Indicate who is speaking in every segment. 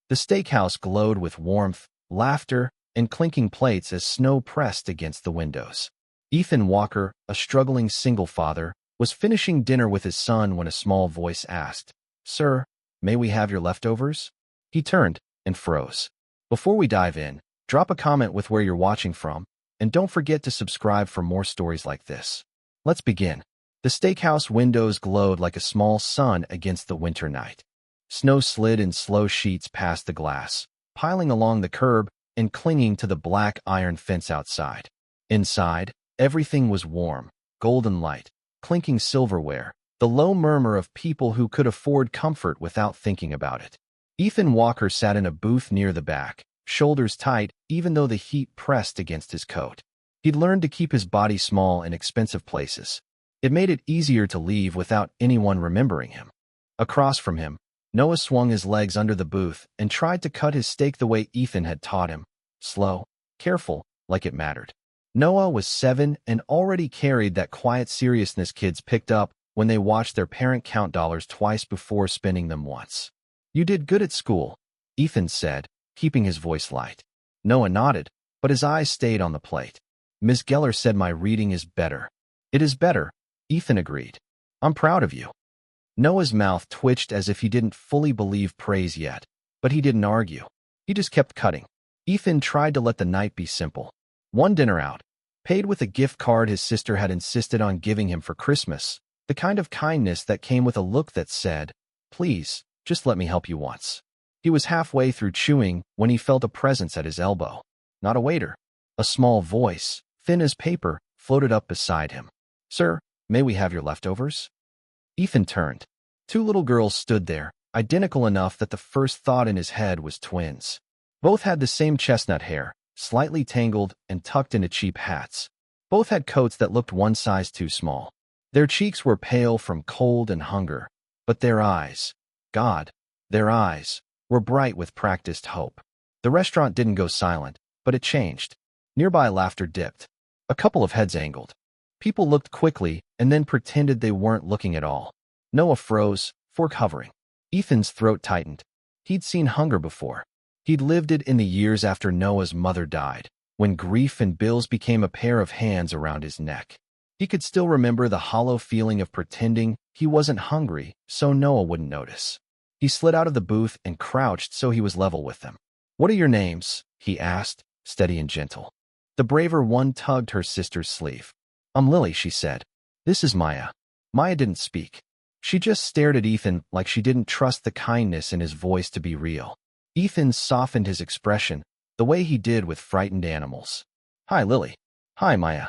Speaker 1: The steakhouse glowed with warmth, laughter, and clinking plates as snow pressed against the windows. Ethan Walker, a struggling single father, was finishing dinner with his son when a small voice asked, "Sir, may we have your leftovers?" He turned and froze. Before we dive in, drop a comment with where you're watching from, and don't forget to subscribe for more stories like this. Let's begin. The steakhouse windows glowed like a small sun against the winter night. Snow slid in slow sheets past the glass, piling along the curb and clinging to the black iron fence outside. Inside, everything was warm, golden light, clinking silverware, the low murmur of people who could afford comfort without thinking about it. Ethan Walker sat in a booth near the back, shoulders tight even though the heat pressed against his coat. He'd learned to keep his body small in expensive places. It made it easier to leave without anyone remembering him. Across from him, Noah swung his legs under the booth and tried to cut his steak the way Ethan had taught him. Slow, careful, like it mattered. Noah was 7 and already carried that quiet seriousness kids picked up when they watched their parent count dollars twice before spending them once. "You did good at school," Ethan said, keeping his voice light. Noah nodded, but his eyes stayed on the plate. "Miss Geller said my reading is better." "It is better," Ethan agreed. "I'm proud of you." Noah's mouth twitched as if he didn't fully believe praise yet, but he didn't argue. He just kept cutting. Ethan tried to let the night be simple. One dinner out, paid with a gift card his sister had insisted on giving him for Christmas, the kind of kindness that came with a look that said, "Please, just let me help you once." He was halfway through chewing when he felt a presence at his elbow. Not a waiter. A small voice, thin as paper, floated up beside him. "Sir, may we have your leftovers?" Ethan turned. 2 little girls stood there, identical enough that the first thought in his head was twins. Both had the same chestnut hair, slightly tangled and tucked into cheap hats. Both had coats that looked one size too small. Their cheeks were pale from cold and hunger, but their eyes, God, their eyes, were bright with practiced hope. The restaurant didn't go silent, but it changed. Nearby laughter dipped. A couple of heads angled. People looked quickly and then pretended they weren't looking at all. Noah froze, fork hovering. Ethan's throat tightened. He'd seen hunger before. He'd lived it in the years after Noah's mother died, when grief and bills became a pair of hands around his neck. He could still remember the hollow feeling of pretending he wasn't hungry so Noah wouldn't notice. He slid out of the booth and crouched so he was level with them. "What are your names?" he asked, steady and gentle. The braver one tugged her sister's sleeve. "I'm Lily," she said. "This is Maya." Maya didn't speak. She just stared at Ethan like she didn't trust the kindness in his voice to be real. Ethan softened his expression, the way he did with frightened animals. "Hi, Lily." "Hi, Maya."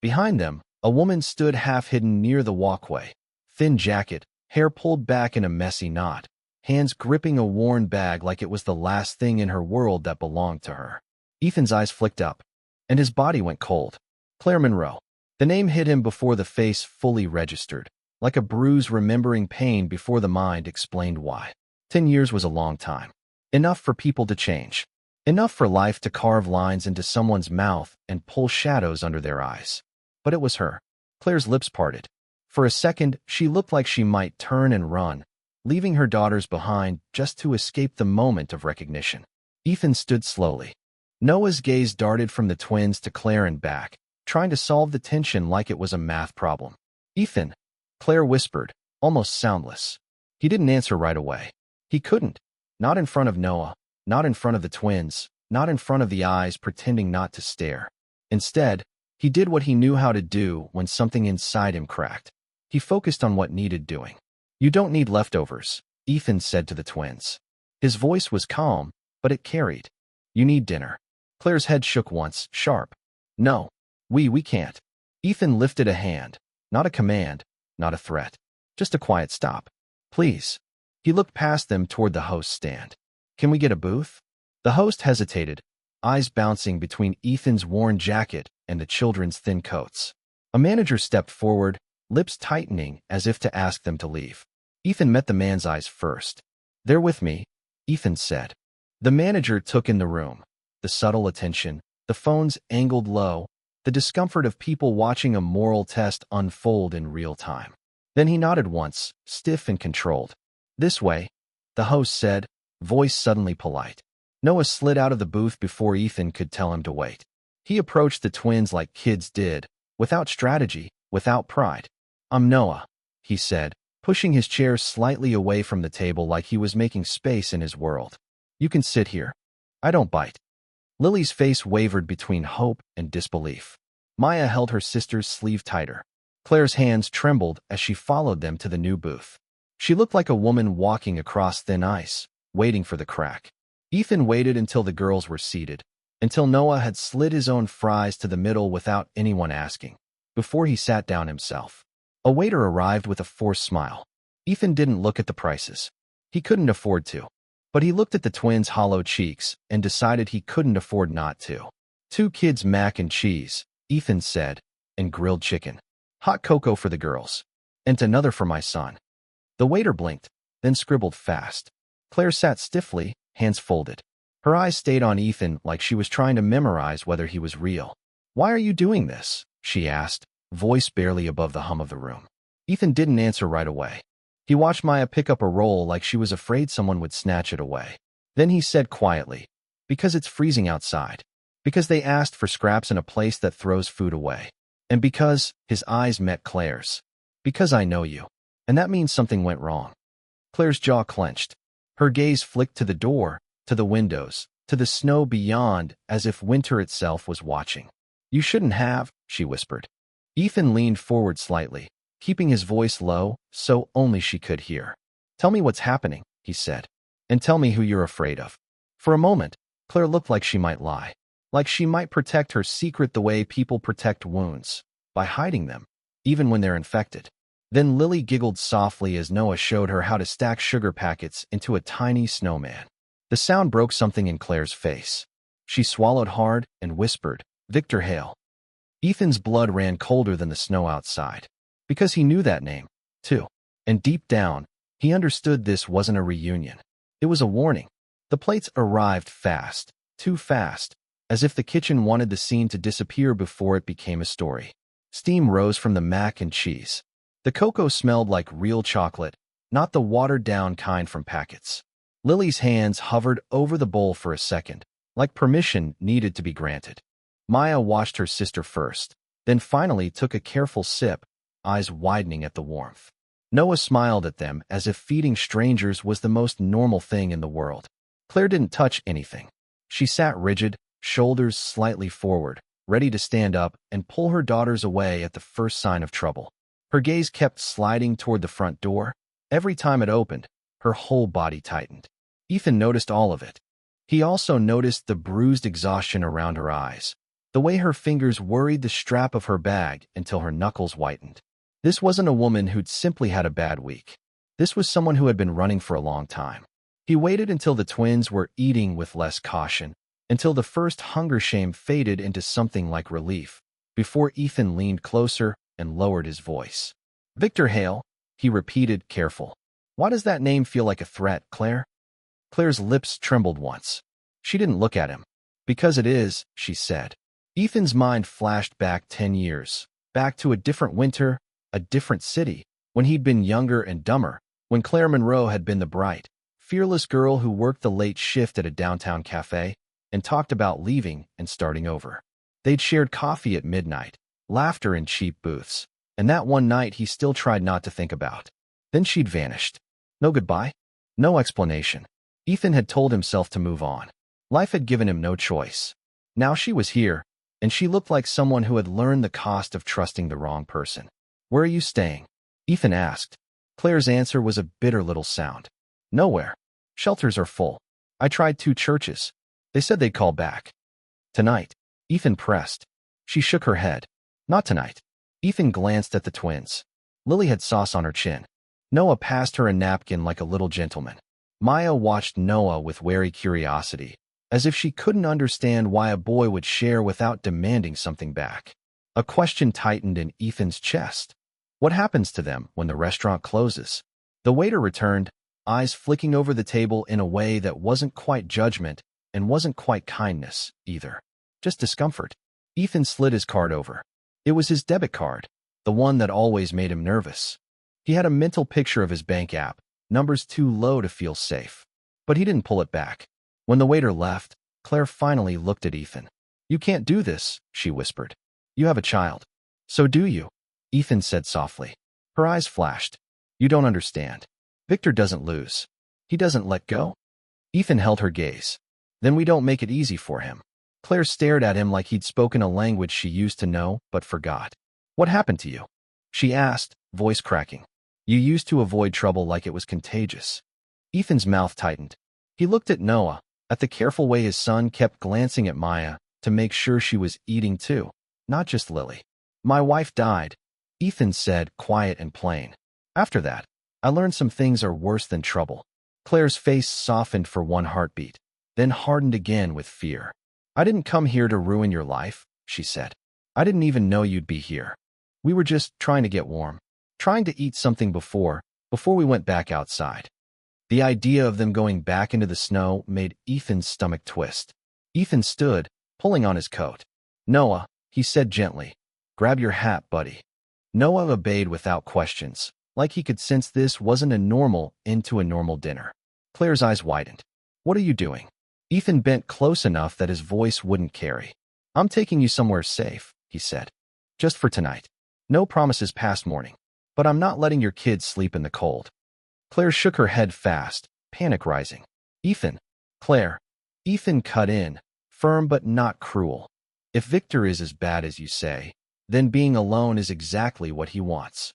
Speaker 1: Behind them, a woman stood half-hidden near the walkway. Thin jacket, hair pulled back in a messy knot, hands gripping a worn bag like it was the last thing in her world that belonged to her. Ethan's eyes flicked up, and his body went cold. Claire Monroe. The name hit him before the face fully registered, like a bruise remembering pain before the mind explained why. 10 years was a long time. Enough for people to change. Enough for life to carve lines into someone's mouth and pull shadows under their eyes. But it was her. Claire's lips parted. For a second, she looked like she might turn and run, leaving her daughters behind just to escape the moment of recognition. Ethan stood slowly. Noah's gaze darted from the twins to Claire and back, trying to solve the tension like it was a math problem. "Ethan," Claire whispered, almost soundless. He didn't answer right away. He couldn't. Not in front of Noah, not in front of the twins, not in front of the eyes pretending not to stare. Instead, he did what he knew how to do when something inside him cracked. He focused on what needed doing. "You don't need leftovers," Ethan said to the twins. His voice was calm, but it carried. "You need dinner." Claire's head shook once, sharp. "No, we can't." Ethan lifted a hand. Not a command, not a threat. Just a quiet stop. "Please." He looked past them toward the host's stand. "Can we get a booth?" The host hesitated, eyes bouncing between Ethan's worn jacket and the children's thin coats. A manager stepped forward, lips tightening as if to ask them to leave. Ethan met the man's eyes first. "They're with me," Ethan said. The manager took in the room. The subtle attention, the phones angled low, the discomfort of people watching a moral test unfold in real time. Then he nodded once, stiff and controlled. "This way," the host said, voice suddenly polite. Noah slid out of the booth before Ethan could tell him to wait. He approached the twins like kids did, without strategy, without pride. "I'm Noah," he said, pushing his chair slightly away from the table like he was making space in his world. "You can sit here. I don't bite." Lily's face wavered between hope and disbelief. Maya held her sister's sleeve tighter. Claire's hands trembled as she followed them to the new booth. She looked like a woman walking across thin ice, waiting for the crack. Ethan waited until the girls were seated, until Noah had slid his own fries to the middle without anyone asking, before he sat down himself. A waiter arrived with a forced smile. Ethan didn't look at the prices. He couldn't afford to. But he looked at the twins' hollow cheeks and decided he couldn't afford not to. "2 kids mac and cheese," Ethan said, "and grilled chicken. Hot cocoa for the girls. And another for my son." The waiter blinked, then scribbled fast. Claire sat stiffly, hands folded. Her eyes stayed on Ethan like she was trying to memorize whether he was real. "Why are you doing this?" she asked, voice barely above the hum of the room. Ethan didn't answer right away. He watched Maya pick up a roll like she was afraid someone would snatch it away. Then he said quietly, "Because it's freezing outside. Because they asked for scraps in a place that throws food away. And because," his eyes met Claire's, "because I know you. And that means something went wrong." Claire's jaw clenched. Her gaze flicked to the door, to the windows, to the snow beyond, as if winter itself was watching. "You shouldn't have," she whispered. Ethan leaned forward slightly, keeping his voice low, so only she could hear. "Tell me what's happening," he said. "And tell me who you're afraid of." For a moment, Claire looked like she might lie. Like she might protect her secret the way people protect wounds, by hiding them, even when they're infected. Then Lily giggled softly as Noah showed her how to stack sugar packets into a tiny snowman. The sound broke something in Claire's face. She swallowed hard and whispered, "Victor Hale." Ethan's blood ran colder than the snow outside. Because he knew that name, too. And deep down, he understood this wasn't a reunion. It was a warning. The plates arrived fast, too fast, as if the kitchen wanted the scene to disappear before it became a story. Steam rose from the mac and cheese. The cocoa smelled like real chocolate, not the watered-down kind from packets. Lily's hands hovered over the bowl for a second, like permission needed to be granted. Maya watched her sister first, then finally took a careful sip, eyes widening at the warmth. Noah smiled at them as if feeding strangers was the most normal thing in the world. Claire didn't touch anything. She sat rigid, shoulders slightly forward, ready to stand up and pull her daughters away at the first sign of trouble. Her gaze kept sliding toward the front door. Every time it opened, her whole body tightened. Ethan noticed all of it. He also noticed the bruised exhaustion around her eyes, the way her fingers worried the strap of her bag until her knuckles whitened. This wasn't a woman who'd simply had a bad week. This was someone who had been running for a long time. He waited until the twins were eating with less caution, until the first hunger shame faded into something like relief, before Ethan leaned closer and lowered his voice. "Victor Hale," he repeated, careful. "Why does that name feel like a threat, Claire?" Claire's lips trembled once. She didn't look at him. "Because it is," she said. Ethan's mind flashed back 10 years, back to a different winter, a different city, when he'd been younger and dumber, when Claire Monroe had been the bright, fearless girl who worked the late shift at a downtown cafe and talked about leaving and starting over. They'd shared coffee at midnight, laughter in cheap booths, and that one night he still tried not to think about. Then she'd vanished. No goodbye, no explanation. Ethan had told himself to move on. Life had given him no choice. Now she was here, and she looked like someone who had learned the cost of trusting the wrong person. "Where are you staying?" Ethan asked. Claire's answer was a bitter little sound. "Nowhere. Shelters are full. I tried 2 churches. They said they'd call back." "Tonight," Ethan pressed. She shook her head. "Not tonight." Ethan glanced at the twins. Lily had sauce on her chin. Noah passed her a napkin like a little gentleman. Maya watched Noah with wary curiosity, as if she couldn't understand why a boy would share without demanding something back. A question tightened in Ethan's chest. What happens to them when the restaurant closes? The waiter returned, eyes flicking over the table in a way that wasn't quite judgment and wasn't quite kindness, either. Just discomfort. Ethan slid his card over. It was his debit card, the one that always made him nervous. He had a mental picture of his bank app, numbers too low to feel safe. but he didn't pull it back. When the waiter left, Claire finally looked at Ethan. "You can't do this," she whispered. "You have a child." "So do you," Ethan said softly. Her eyes flashed. "You don't understand. Victor doesn't lose. He doesn't let go." Ethan held her gaze. "Then we don't make it easy for him." Claire stared at him like he'd spoken a language she used to know but forgot. "What happened to you?" she asked, voice cracking. "You used to avoid trouble like it was contagious." Ethan's mouth tightened. He looked at Noah, at the careful way his son kept glancing at Maya to make sure she was eating too, not just Lily. "My wife died," Ethan said, quiet and plain. "After that, I learned some things are worse than trouble." Claire's face softened for one heartbeat, then hardened again with fear. "I didn't come here to ruin your life," she said. "I didn't even know you'd be here. We were just trying to get warm, trying to eat something before we went back outside." The idea of them going back into the snow made Ethan's stomach twist. Ethan stood, pulling on his coat. "Noah," he said gently, "grab your hat, buddy." Noah obeyed without questions, like he could sense this wasn't a normal into a normal dinner. Claire's eyes widened. "What are you doing?" Ethan bent close enough that his voice wouldn't carry. "I'm taking you somewhere safe," he said. "Just for tonight. No promises past morning. But I'm not letting your kids sleep in the cold." Claire shook her head fast, panic rising. "Ethan." "Claire." Ethan cut in, firm but not cruel. "If Victor is as bad as you say, then being alone is exactly what he wants."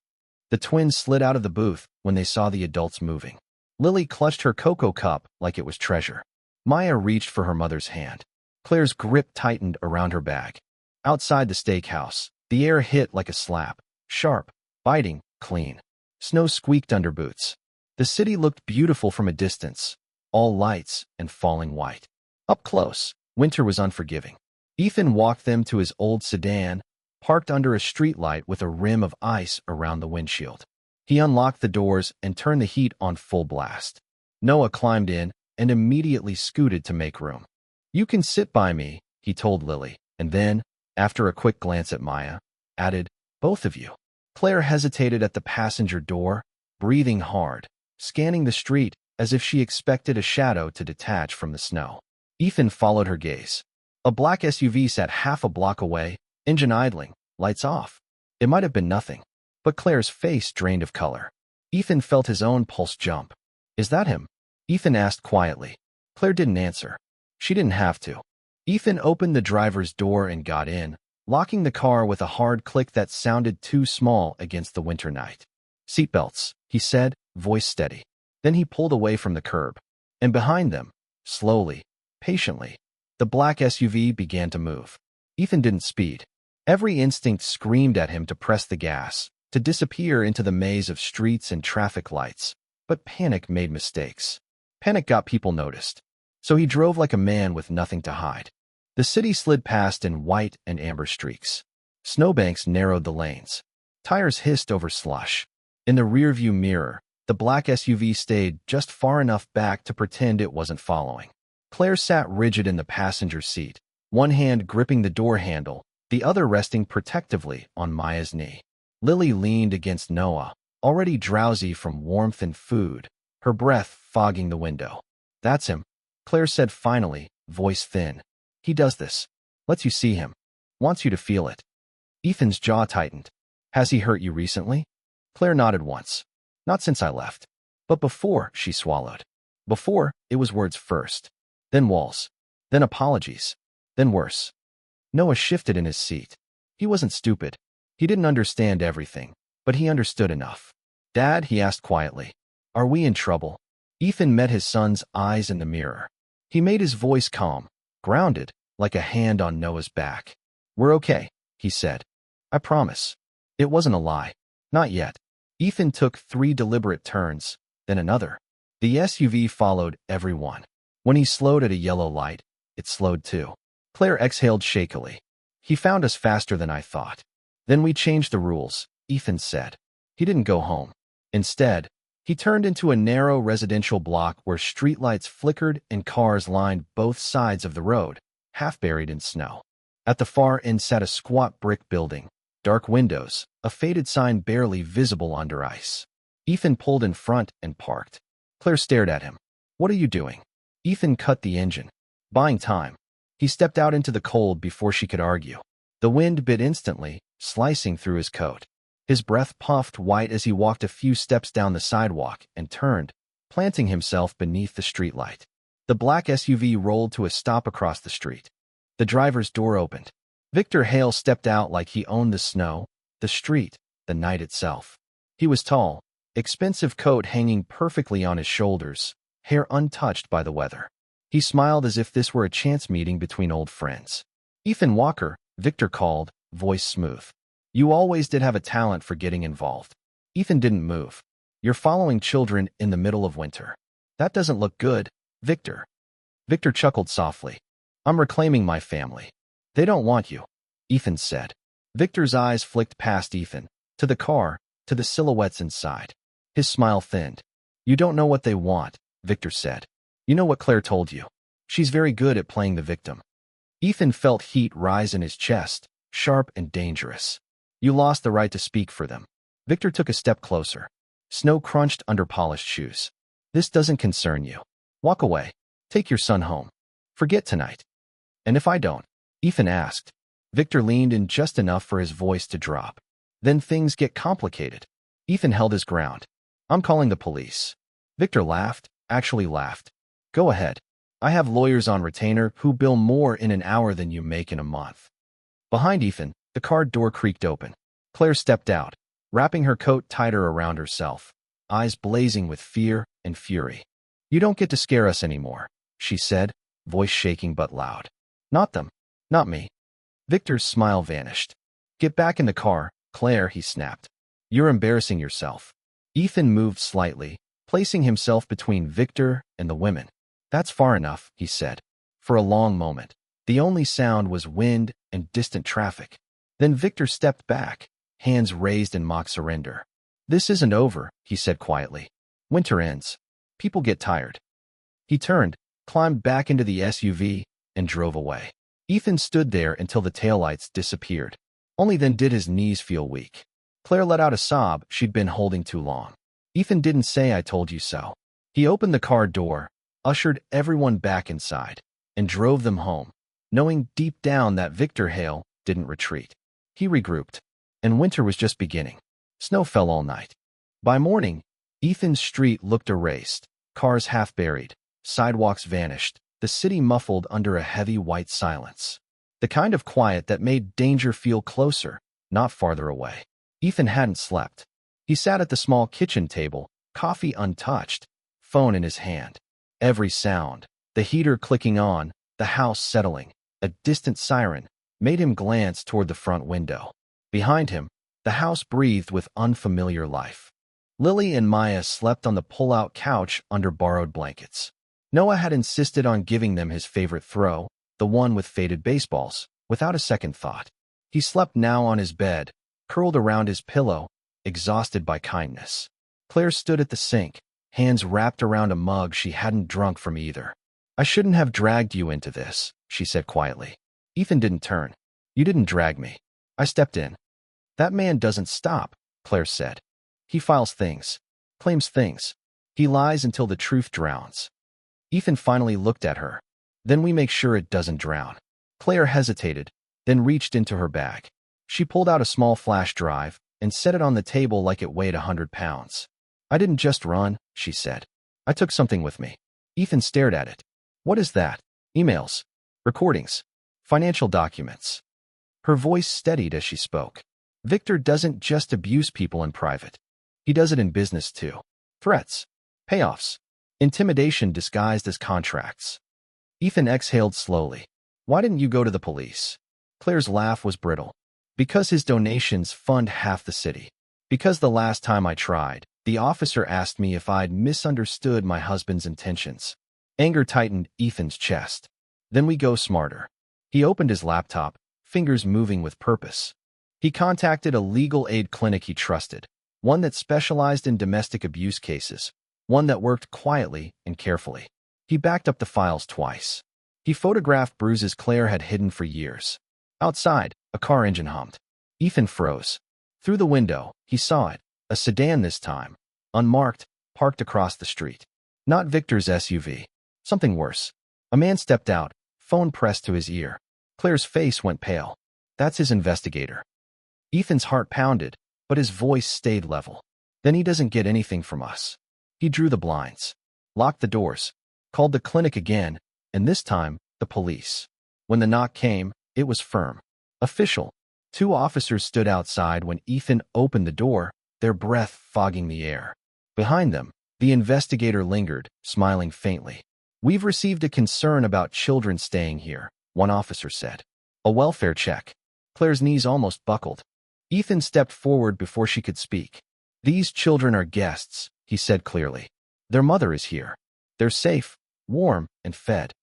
Speaker 1: The twins slid out of the booth when they saw the adults moving. Lily clutched her cocoa cup like it was treasure. Maya reached for her mother's hand. Claire's grip tightened around her bag. Outside the steakhouse, the air hit like a slap, sharp, biting, clean. Snow squeaked under boots. The city looked beautiful from a distance, all lights and falling white. Up close, winter was unforgiving. Ethan walked them to his old sedan, parked under a streetlight with a rim of ice around the windshield. He unlocked the doors and turned the heat on full blast. Noah climbed in and immediately scooted to make room. "You can sit by me," he told Lily, and then, after a quick glance at Maya, added, "Both of you." Claire hesitated at the passenger door, breathing hard, scanning the street as if she expected a shadow to detach from the snow. Ethan followed her gaze. A black SUV sat half a block away, engine idling, lights off. It might have been nothing, but Claire's face drained of color. Ethan felt his own pulse jump. "Is that him?" Ethan asked quietly. Claire didn't answer. She didn't have to. Ethan opened the driver's door and got in, locking the car with a hard click that sounded too small against the winter night. "Seatbelts," he said, voice steady. Then he pulled away from the curb. And behind them, slowly, patiently, the black SUV began to move. Ethan didn't speed. Every instinct screamed at him to press the gas, to disappear into the maze of streets and traffic lights. But panic made mistakes. Panic got people noticed. So he drove like a man with nothing to hide. The city slid past in white and amber streaks. Snowbanks narrowed the lanes. Tires hissed over slush. In the rearview mirror, the black SUV stayed just far enough back to pretend it wasn't following. Claire sat rigid in the passenger seat, one hand gripping the door handle, the other resting protectively on Maya's knee. Lily leaned against Noah, already drowsy from warmth and food, her breath fogging the window. "That's him," Claire said finally, voice thin. "He does this. Lets you see him. Wants you to feel it." Ethan's jaw tightened. "Has he hurt you recently?" Claire nodded once. "Not since I left. But before," she swallowed. "Before, it was words first. Then walls. Then apologies. Then worse." Noah shifted in his seat. He wasn't stupid. He didn't understand everything, but he understood enough. "Dad," he asked quietly, "are we in trouble?" Ethan met his son's eyes in the mirror. He made his voice calm, grounded, like a hand on Noah's back. "We're okay," he said. "I promise." It wasn't a lie. Not yet. Ethan took 3 deliberate turns, then another. The SUV followed every one. When he slowed at a yellow light, it slowed too. Claire exhaled shakily. "He found us faster than I thought." "Then we changed the rules," Ethan said. He didn't go home. Instead, he turned into a narrow residential block where streetlights flickered and cars lined both sides of the road, half buried in snow. At the far end sat a squat brick building, dark windows, a faded sign barely visible under ice. Ethan pulled in front and parked. Claire stared at him. What are you doing? Ethan cut the engine. Buying time. He stepped out into the cold before she could argue. The wind bit instantly, slicing through his coat. His breath puffed white as he walked a few steps down the sidewalk and turned, planting himself beneath the streetlight. The black SUV rolled to a stop across the street. The driver's door opened. Victor Hale stepped out like he owned the snow, the street, the night itself. He was tall, expensive coat hanging perfectly on his shoulders, hair untouched by the weather. He smiled as if this were a chance meeting between old friends. "Ethan Walker," Victor called, voice smooth. "You always did have a talent for getting involved." Ethan didn't move. "You're following children in the middle of winter. That doesn't look good, Victor." Victor chuckled softly. "I'm reclaiming my family." "They don't want you," Ethan said. Victor's eyes flicked past Ethan, to the car, to the silhouettes inside. His smile thinned. "You don't know what they want," Victor said. "You know what Claire told you. She's very good at playing the victim." Ethan felt heat rise in his chest, sharp and dangerous. "You lost the right to speak for them." Victor took a step closer. Snow crunched under polished shoes. "This doesn't concern you. Walk away. Take your son home. Forget tonight." "And if I don't?" Ethan asked. Victor leaned in just enough for his voice to drop. "Then things get complicated." Ethan held his ground. "I'm calling the police." Victor laughed, actually laughed. "Go ahead. I have lawyers on retainer who bill more in an hour than you make in a month." Behind Ethan, the car door creaked open. Claire stepped out, wrapping her coat tighter around herself, eyes blazing with fear and fury. "You don't get to scare us anymore," she said, voice shaking but loud. "Not them. Not me." Victor's smile vanished. "Get back in the car, Claire," he snapped. "You're embarrassing yourself." Ethan moved slightly, placing himself between Victor and the women. "That's far enough," he said. For a long moment, the only sound was wind and distant traffic. Then Victor stepped back, hands raised in mock surrender. "This isn't over," he said quietly. "Winter ends. People get tired." He turned, climbed back into the SUV, and drove away. Ethan stood there until the taillights disappeared. Only then did his knees feel weak. Claire let out a sob she'd been holding too long. Ethan didn't say "I told you so." He opened the car door, ushered everyone back inside, and drove them home, knowing deep down that Victor Hale didn't retreat. He regrouped, and winter was just beginning. Snow fell all night. By morning, Ethan's street looked erased, cars half buried, sidewalks vanished, the city muffled under a heavy white silence. The kind of quiet that made danger feel closer, not farther away. Ethan hadn't slept. He sat at the small kitchen table, coffee untouched, phone in his hand. Every sound, the heater clicking on, the house settling, a distant siren, made him glance toward the front window. Behind him, the house breathed with unfamiliar life. Lily and Maya slept on the pull-out couch under borrowed blankets. Noah had insisted on giving them his favorite throw, the one with faded baseballs, without a second thought. He slept now on his bed, curled around his pillow, exhausted by kindness. Claire stood at the sink, hands wrapped around a mug she hadn't drunk from either. "I shouldn't have dragged you into this," she said quietly. Ethan didn't turn. "You didn't drag me. I stepped in." "That man doesn't stop," Claire said. "He files things, claims things. He lies until the truth drowns." Ethan finally looked at her. "Then we make sure it doesn't drown." Claire hesitated, then reached into her bag. She pulled out a small flash drive and set it on the table like it weighed 100 pounds. "I didn't just run," she said. "I took something with me." Ethan stared at it. "What is that?" "Emails. Recordings. Financial documents." Her voice steadied as she spoke. "Victor doesn't just abuse people in private. He does it in business too. Threats. Payoffs. Intimidation disguised as contracts." Ethan exhaled slowly. "Why didn't you go to the police?" Claire's laugh was brittle. "Because his donations fund half the city. Because the last time I tried, the officer asked me if I'd misunderstood my husband's intentions." Anger tightened Ethan's chest. "Then we go smarter." He opened his laptop, fingers moving with purpose. He contacted a legal aid clinic he trusted, one that specialized in domestic abuse cases, one that worked quietly and carefully. He backed up the files twice. He photographed bruises Claire had hidden for years. Outside, a car engine hummed. Ethan froze. Through the window, he saw it, a sedan this time, unmarked, parked across the street. Not Victor's SUV. Something worse. A man stepped out, phone pressed to his ear. Claire's face went pale. That's his investigator. Ethan's heart pounded, but his voice stayed level. Then he doesn't get anything from us. He drew the blinds, locked the doors, called the clinic again, and this time, the police. When the knock came, it was firm. Official. 2 officers stood outside when Ethan opened the door, their breath fogging the air. Behind them, the investigator lingered, smiling faintly. We've received a concern about children staying here, one officer said. A welfare check. Claire's knees almost buckled. Ethan stepped forward before she could speak. These children are guests, he said clearly. Their mother is here. They're safe, warm, and fed.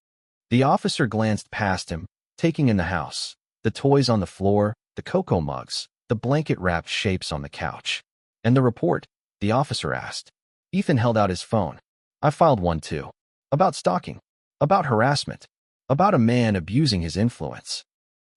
Speaker 1: The officer glanced past him, taking in the house. The toys on the floor, the cocoa mugs, the blanket-wrapped shapes on the couch. And the report? The officer asked. Ethan held out his phone. I filed one too. About stalking. About harassment. About a man abusing his influence.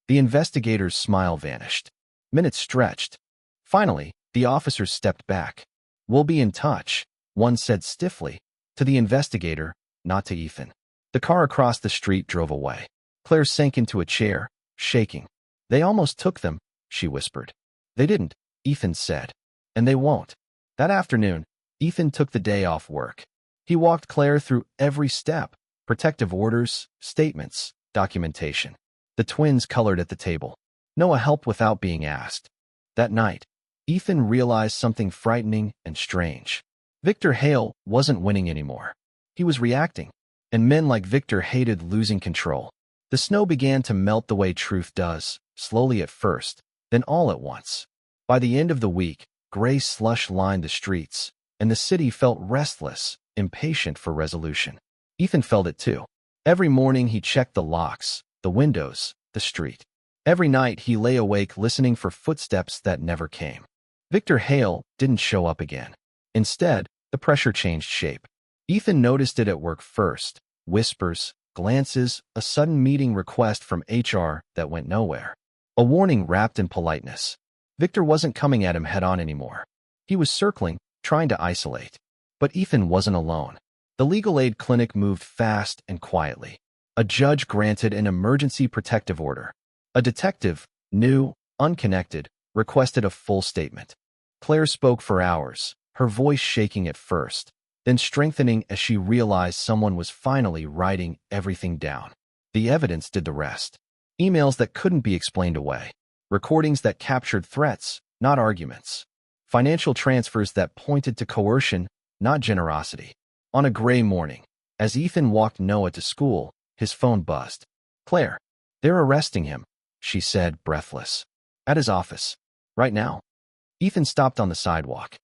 Speaker 1: The investigator's smile vanished. Minutes stretched. Finally, the officers stepped back. We'll be in touch, one said stiffly. To the investigator, not to Ethan. The car across the street drove away. Claire sank into a chair, shaking. They almost took them, she whispered. They didn't, Ethan said. And they won't. That afternoon, Ethan took the day off work. He walked Claire through every step, protective orders, statements, documentation. The twins colored at the table. Noah helped without being asked. That night, Ethan realized something frightening and strange. Victor Hale wasn't winning anymore. He was reacting, and men like Victor hated losing control. The snow began to melt the way truth does, slowly at first, then all at once. By the end of the week, gray slush lined the streets, and the city felt restless, impatient for resolution. Ethan felt it too. Every morning he checked the locks, the windows, the street. Every night he lay awake listening for footsteps that never came. Victor Hale didn't show up again. Instead, the pressure changed shape. Ethan noticed it at work first. Whispers, glances, a sudden meeting request from HR that went nowhere. A warning wrapped in politeness. Victor wasn't coming at him head-on anymore. He was circling, trying to isolate. But Ethan wasn't alone. The legal aid clinic moved fast and quietly. A judge granted an emergency protective order. A detective, new, unconnected, requested a full statement. Claire spoke for hours, her voice shaking at first, then strengthening as she realized someone was finally writing everything down. The evidence did the rest. Emails that couldn't be explained away. Recordings that captured threats, not arguments. Financial transfers that pointed to coercion, not generosity. On a gray morning, as Ethan walked Noah to school, his phone buzzed. Claire, they're arresting him, she said, breathless. At his office. Right now. Ethan stopped on the sidewalk.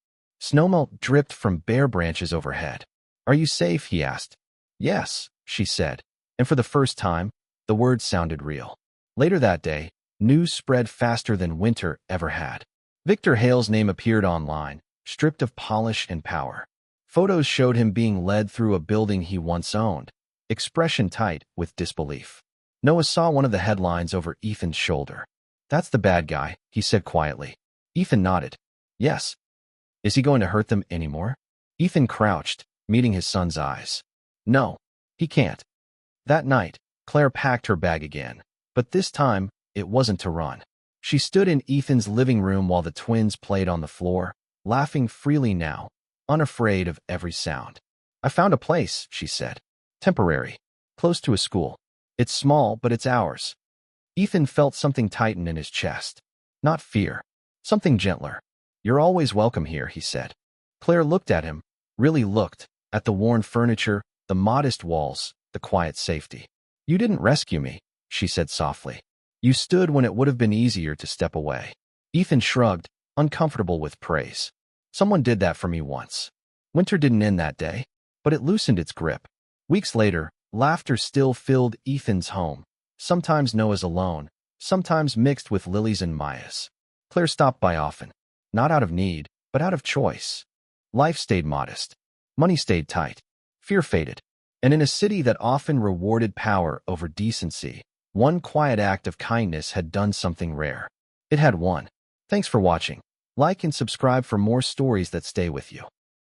Speaker 1: Snowmelt dripped from bare branches overhead. Are you safe? He asked. Yes, she said, and for the first time, the words sounded real. Later that day, news spread faster than winter ever had. Victor Hale's name appeared online, stripped of polish and power. Photos showed him being led through a building he once owned, expression tight with disbelief. Noah saw one of the headlines over Ethan's shoulder. That's the bad guy, he said quietly. Ethan nodded. Yes. Is he going to hurt them anymore? Ethan crouched, meeting his son's eyes. No, he can't. That night, Claire packed her bag again, but this time, it wasn't to run. She stood in Ethan's living room while the twins played on the floor, laughing freely now, unafraid of every sound. I found a place, she said. Temporary. Close to a school. It's small, but it's ours. Ethan felt something tighten in his chest. Not fear. Something gentler. You're always welcome here, he said. Claire looked at him, really looked, at the worn furniture, the modest walls, the quiet safety. You didn't rescue me, she said softly. You stood when it would have been easier to step away. Ethan shrugged, uncomfortable with praise. Someone did that for me once. Winter didn't end that day, but it loosened its grip. Weeks later, laughter still filled Ethan's home. Sometimes Noah's alone, sometimes mixed with Lily's and Maya's. Claire stopped by often. Not out of need, but out of choice. Life stayed modest. Money stayed tight. Fear faded. And in a city that often rewarded power over decency, one quiet act of kindness had done something rare. It had won. Thanks for watching. Like and subscribe for more stories that stay with you.